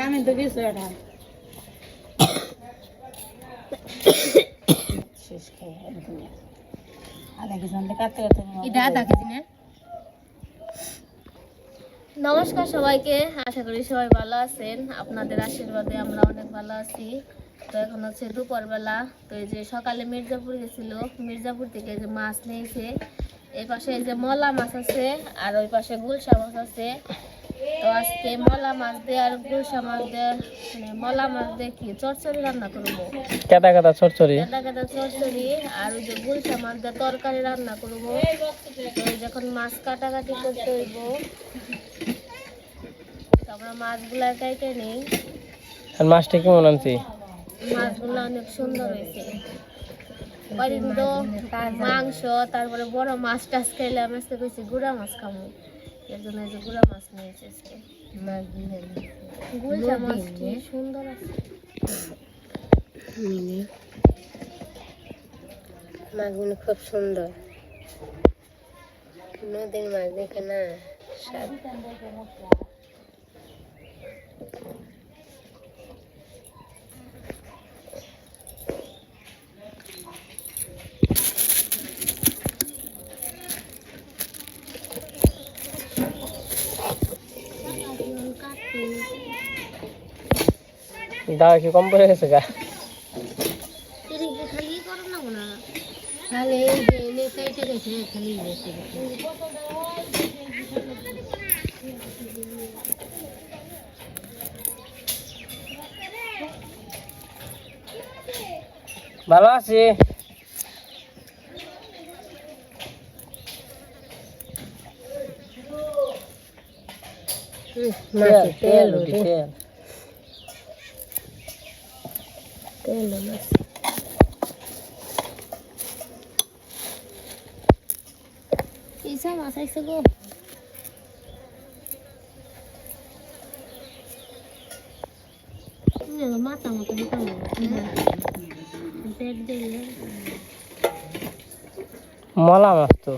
আমি তো কিছু এটা শেষ খেয়ে আধা কেজি আনতে কাটতে কাটতে এটা আধা কেজি না। নমস্কার সবাইকে, আশা করি সবাই ভালো আছেন। আপনাদের আশীর্বাদে আমরা অনেক ভালো আছি। তো এখন হচ্ছে দুপুর বেলা। তো এই যে সকালে মির্জাপুর গেছিল, মির্জাপুর থেকে যে মাছ নিয়েছে। এই পাশে এই যে মলা মাছ আছে আর ওই পাশে গুলশা মাছ আছে। তো আজকে মলা মাছ দিয়ে আর গুলশা মাছ দিয়ে মানে মলা মাছ দিয়ে কি চচ্চড়ি রান্না করবো, কেদা কেদা চচ্চড়ি, কেদা কেদা চচ্চড়ি। আর ওই যে গুলশা মাছ দিয়ে তরকারি রান্না করবো। তো যখন মাছ কাটাকাটি করতে হইব, আমরা মাছগুলা কেটে নেই। আর মাছটা কেমন আনছি? মাছগুলো অনেক সুন্দর হয়েছে। কদিন তো মাংস তারপরে বড় মাছ টাছ খাইলে আমি আজকে কইছি গুড়া মাছ খামো, এর জন্য এই যে গুড়া মাছ নিয়েছে আজকে। গুলশা মাছটি সুন্দর আছে, মাছগুলো খুব সুন্দর, নদীর মাছ দেখে না স্বাদ। দাও কি কম পড়ে গেছে গা? খালি করো না মনে হয়। খালি এই যে এনে কেটে গেছে খালি বেশি ভালো আছি। মাছ তেল তেল তেল মাছ এইসব মাছ আইসে গো। মাথা মতো পেট দিলে মলা মাছ তো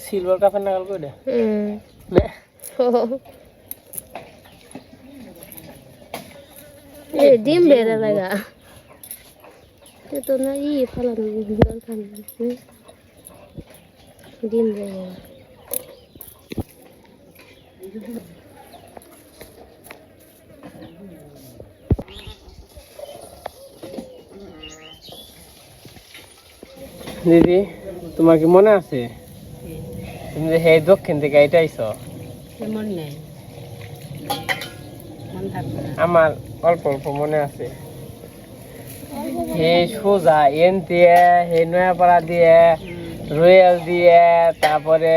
সিলভার কাপের নাগাল করে দে। ডিম বেড়ে লাগা তো না ই ফলানো দরকার নেই, ডিম বেড়ে দিদি, তোমার কি মনে আছে তুমি যে হে দক্ষিণ থেকে এটা আইছো? মন নেই, মন থাকবে না। আমার অল্প অল্প মনে আছে। হে সোজা এন দিয়ে হে নয়াপাড়া দিয়ে রয়েল দিয়ে তারপরে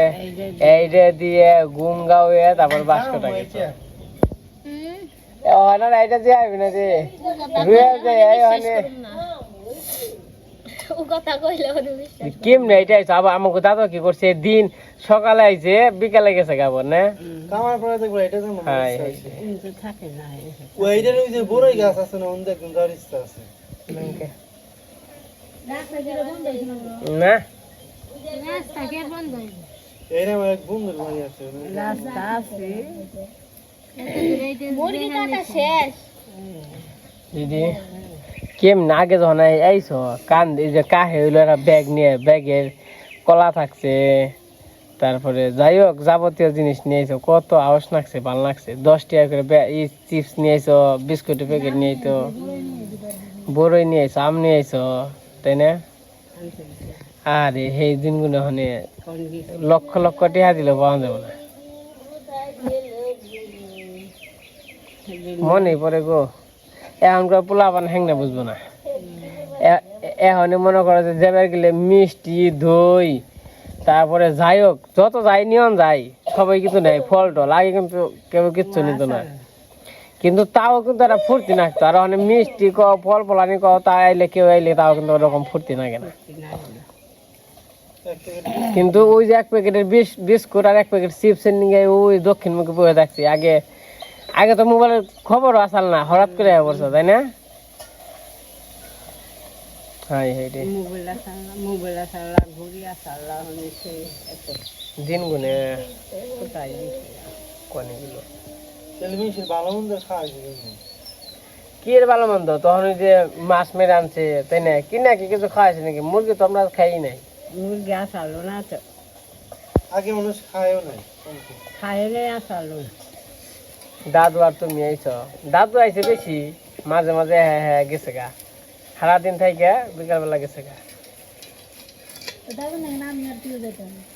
এইডে দিয়ে গুমগাঁও তারপর বাসকটা গেছে। এইটা যে আইবি না রে রয়েল যে এইখানে কেমনে এটা আইছে। আবার আমাকে দাদা কি করছে দিন সকালে আইছে বিকালে গেছে গাবর না কামার পরে দেখবো এটা তো হাই থাকে না ওইটার ওই যে বড়ই গাছ আছে না ওন দেখুন যার ইচ্ছা আছে না এই না এক বন্ধুর বাড়ি আছে রাস্তা আছে দিদি কেমনে আগে যখন আইছো কান এই যে কাহে হইলো একটা ব্যাগ নিয়ে ব্যাগের কলা থাকছে তারপরে যাই হোক যাবতীয় জিনিস নিয়ে আইছো কত আওয়াজ লাগছে ভালো লাগছে 10 টাকা করে চিপস নিয়ে আইছো বিস্কুটের প্যাকেট নিয়ে আইতো বড়ই নিয়ে আইছো আম নিয়ে আইছো তাই না আরে সেই দিনগুলো মানে লক্ষ লক্ষ টাকা দিলে পাওয়া যাবে না মনে পড়ে গো এখনকার পোলাপান হ্যাংনা বুঝবো না এখন মনে করো যে যাবার গেলে মিষ্টি দই তারপরে যাই হোক যত যাই নিয়ন যাই সবাই কিন্তু নেয় ফল টল আগে কিন্তু কেউ কিচ্ছু নিত না কিন্তু তাও কিন্তু একটা ফুর্তি নাকতো আর অনেক মিষ্টি ফল ফলানি তা আইলে কেউ আইলে তাও কিন্তু ওরকম ফুর্তি নাগে না এক প্যাকেট কিন্তু ওই যে এক প্যাকেটের বিস্কুট আর এক প্যাকেট চিপসের নিয়ে ওই দক্ষিণমুখী বসে থাকছি আগে আগে তো মোবাইলের খবরও আসাল না হঠাৎ করে পড়ছো তাই না হাই হাই রে দিন গুনে কোনে গেল টেলিভিশন ভালো মন্দ খাওয়া যায় কি এর ভালো মন্দ তখন ওই যে মাছ মেরে আনছে তাই না কি নাকি কিছু খাওয়াইছে নাকি মুরগি তো আমরা খাই নাই আগে মানুষ খায়ও নাই দাদু আর তুমি আইছ দাদু আইছে বেশি মাঝে মাঝে হ্যাঁ হ্যাঁ গেছে গা সারাদিন থেকে বিকালবেলা গেছে গা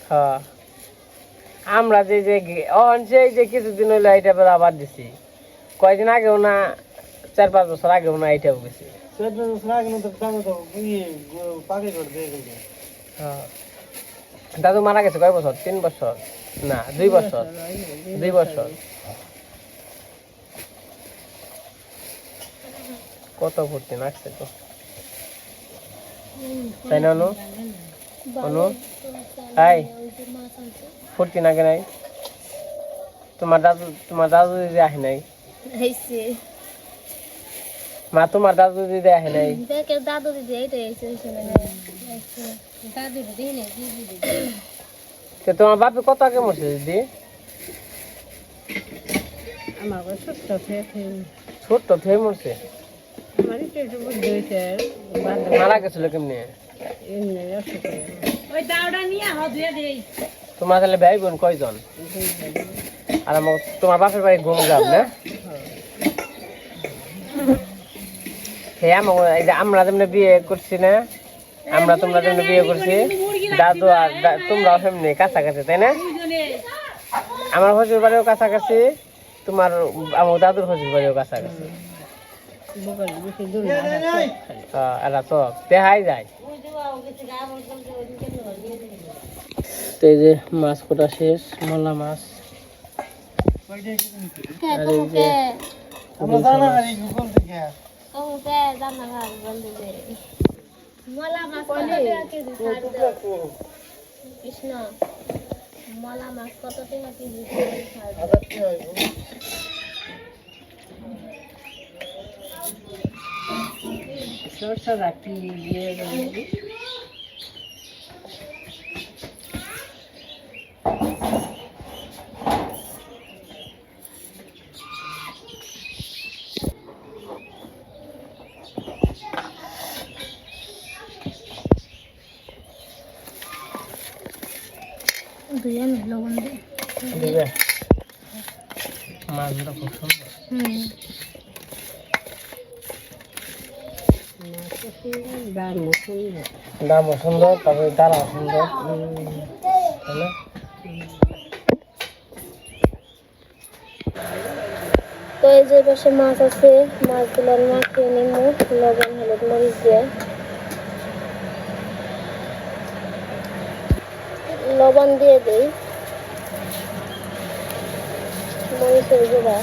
হ্যাঁ আমরা যে যে সেই যে কিছুদিন হইলো এইটা আবার দিছি কয়দিন আগেও না 4-5 বছর আগেও না এইটাও গেছি হ্যাঁ দাদু মারা গেছে কয় বছর 3 বছর না 2 বছর 2 বছর কত ফুর্তি নাচছে তো তাই না অনু অনু হাই ফুর্তি নাগে নাই তোমার দাদু দিদি আহে নাই মা তোমার দাদু দিদি আহে নাই দাদু দিদি এইটাই তো তোমার বাপে কত আগে মরছে দিদি ছোট্ট থেকে মরছে মারা গেছিল কেমনি তোমার তাহলে ভাই বোন কয়জন আর তোমার বাপের বাড়ি ঘুম যাম না আমরা যেমন বিয়ে করছি না আমরা তোমরা যেমন বিয়ে করছি দাদু আর তোমরাও সেমনি কাছাকাছি তাই না আমার হজুর বাড়িও কাছাকাছি তোমার আমার দাদুর হজুর বাড়িও কাছাকাছি এরা চক দেখাই যায় তো এই যে মাছ কোটা শেষ মলা মাছ আর এই যে আমরা জানা হারি গুগল থেকে কৃষ্ণ মলা মাছ কত টাকা কেজি লবণ দিবে মাছটা খুব সুন্দর দামও সুন্দর তারপরে দাঁড়াও সুন্দর তাই না তো এই যে পাশে মাছ আছে মাছগুলো আমি মাখিয়ে নিব লবণ হলুদ মরিচ দিয়ে লবণ দিয়ে দিই মরিচের গুঁড়া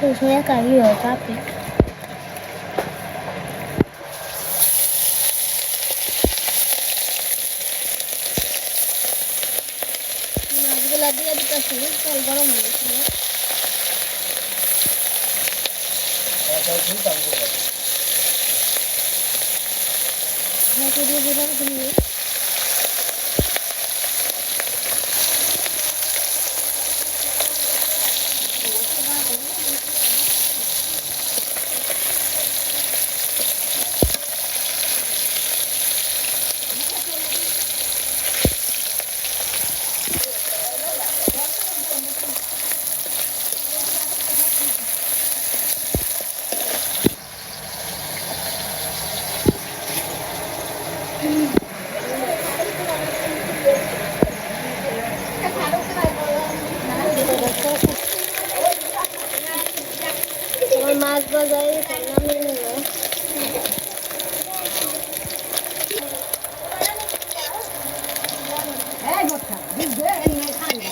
Tôi sẽ cả nhiều các cái মাছগুলা দিয়ে দিতেছি তেল গরম হয়ে গেছিল দিয়ে দিলাম তুমি নামিয়ে নিব। এই বসা দিবে এমনি ঠান্ডা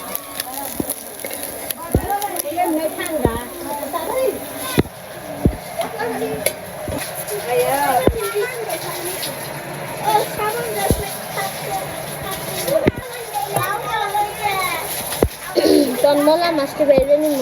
এমনি ঠান্ডা তাড়াতাড়ি আয়া ও সাবান দাও তন্মলা মাছটা বেজে নিব।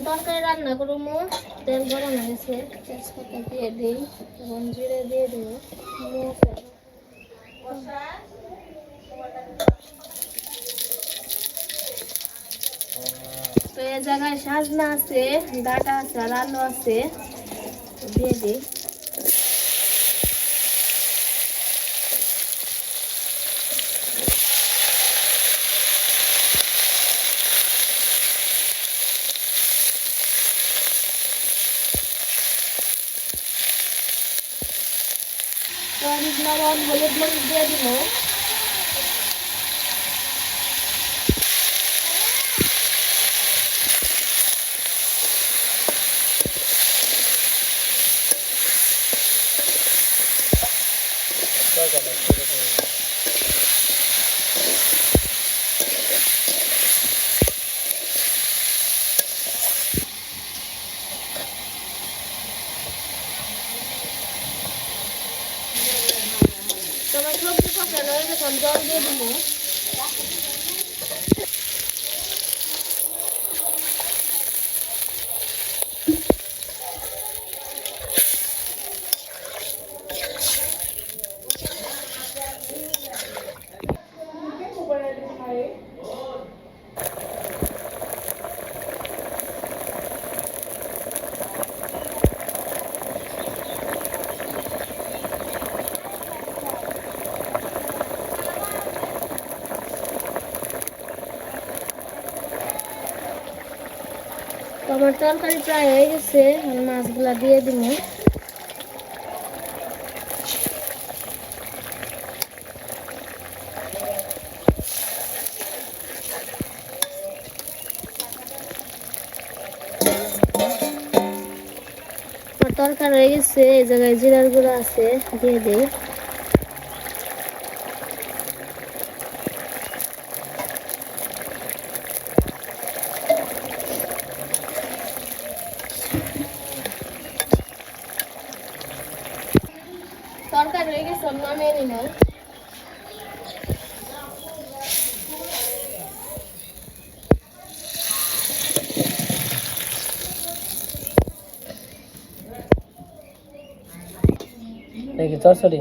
তরকারি রান্না করবো, তেল গরম হয়েছে, তেজপাতা দিয়ে দিই, এবং জিরে দিয়ে দেবো। তো এই জায়গায় সাজনা আছে, ডাটা আছে, আর আলু আছে, দিয়ে দিই। লবণ হলুদ মরিচ দিয়ে দিব। তোমার সবজি কষানো হয়ে গেছে, জল দিয়ে দিব। আমার তরকারি প্রায় হয়ে গেছে, আমি মাছগুলা দিয়ে দিব। আমার তরকারি হয়ে গেছে, এই জায়গায় জিরার গুঁড়ো আছে, দিয়ে দিই। তরকারি হয়ে গেছে, নামিয়ে নিলাম। দেখি চরচরি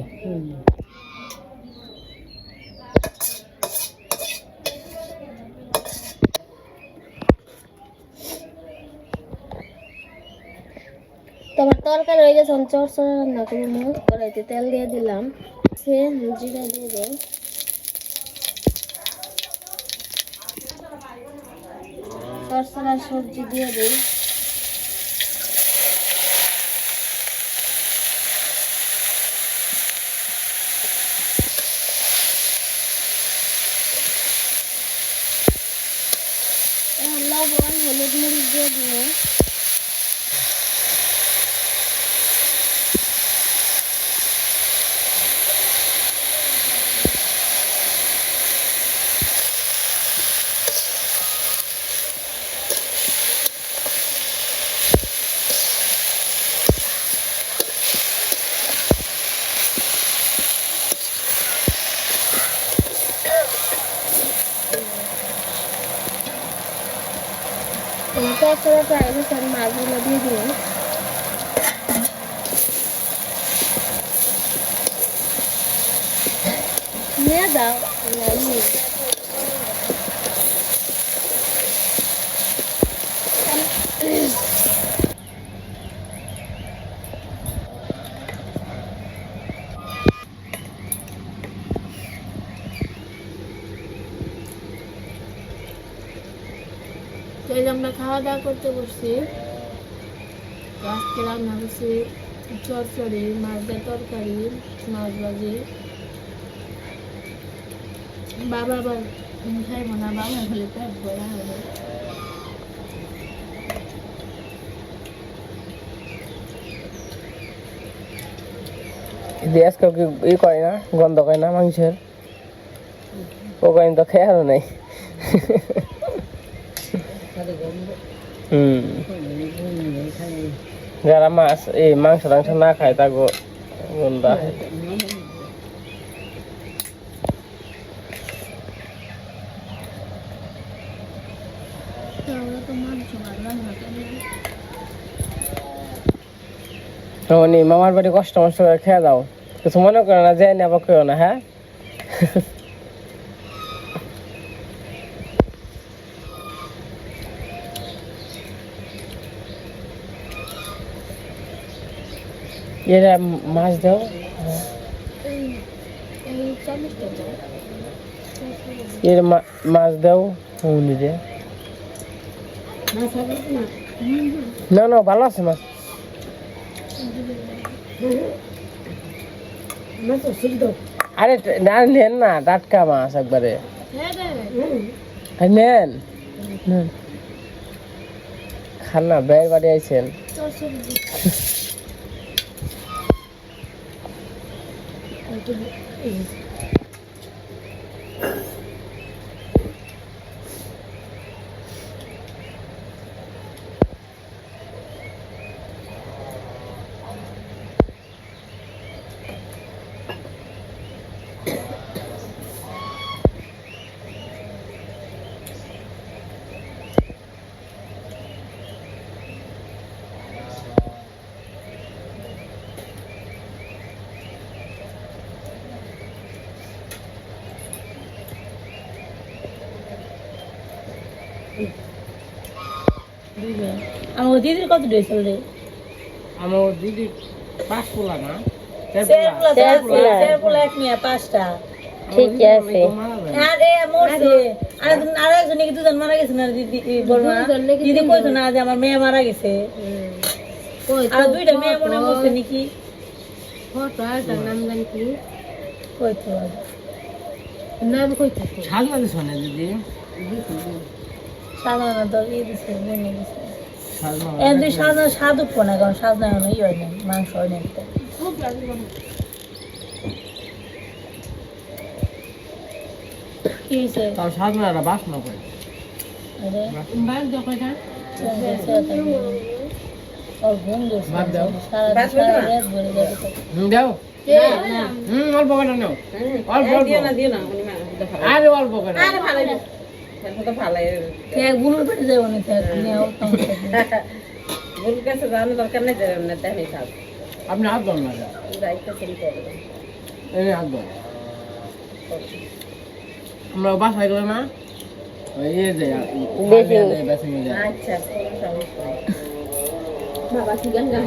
তোমার তরকারি হয়ে গেছে, আমি চরচড়া রান্না করবো। কড়াইতে তেল দিয়ে দিলাম, জিরা দিয়ে দেয়, চরচড়া সবজি দিয়ে দিই। লবণ হলুদ মরিচ দিয়ে দিব। চরচড়া প্রায় গেছে, আমি মাছগুলো দিয়ে দিলাম। নিয়ে যাও তো এই যে আমরা খাওয়া দাওয়া করতে বসছি। আজকে রান্না করছি চচ্চড়ি, মাছ দিয়ে তরকারি, মাছ ভাজি। বাবা আবার খাইব না, বাবা হলে পেট ভরা হবে। আজকে কি ই করে না, গন্ধ করে না মাংসের? ও কয়েন তো খেয়াল নাই। যারা মাছ এই মাংস টাংস না খায় তাকে গন্ধ আসে। আমরা তো মাংস ভালো না মামার বাড়ি কষ্ট মষ্ট করে খেয়ে দাও, কিছু মনে করো না, যাই না আবার কেউ না। হ্যাঁ, এরা মাছ দাও, এর মাছ দাও উনিরে। না না ভালো আছে মাছ। আরে না নেন না, টাটকা মাছ একবারে নেন নেন, খান না, বের বাড়ি আইছেন। আমার দিদির কত ড্রেস রে? আমার দিদি 5 পোলা না, সেরপুলা এক নিয়ে 5টা। ঠিক আছে। আরে মরছে, আর একজন কি দুজন মারা গেছে না দিদি? বলমা দিদি কইতো না যে আমার মেয়ে মারা গেছে, আর 2টা মেয়ে মনে মরছে নাকি? ফটো আর তার নাম জানি কি কইতো নাম কইতো সাজনা দিছ না দিদি? সাধারণ তো ই দিছে, মনে দিছে। সাজনা এর দুই সাজনা স্বাদ উঠবো না, কারণ সাজনা এখন ই হয় না, মাংস হয় না। খুব লাগে কি হয়েছে? তাও সাজনাটা বাসনা করে। আরে বাল দকটা ওর ঘুম ধরছে, বাদ দাও। সারা রাত ভরে যাবে তো। দাও। অল্প করে নাও, অল্প অল্প। আরে অল্প করে। এক গুলোর পেটে যাবো না, নেও আপনি হাত ধর না, এই হাত ধর। আমরা বাসায় গেলে না ওই ইয়ে যায়, বেসিং যায়। আচ্ছা। বাবা কি গান গায়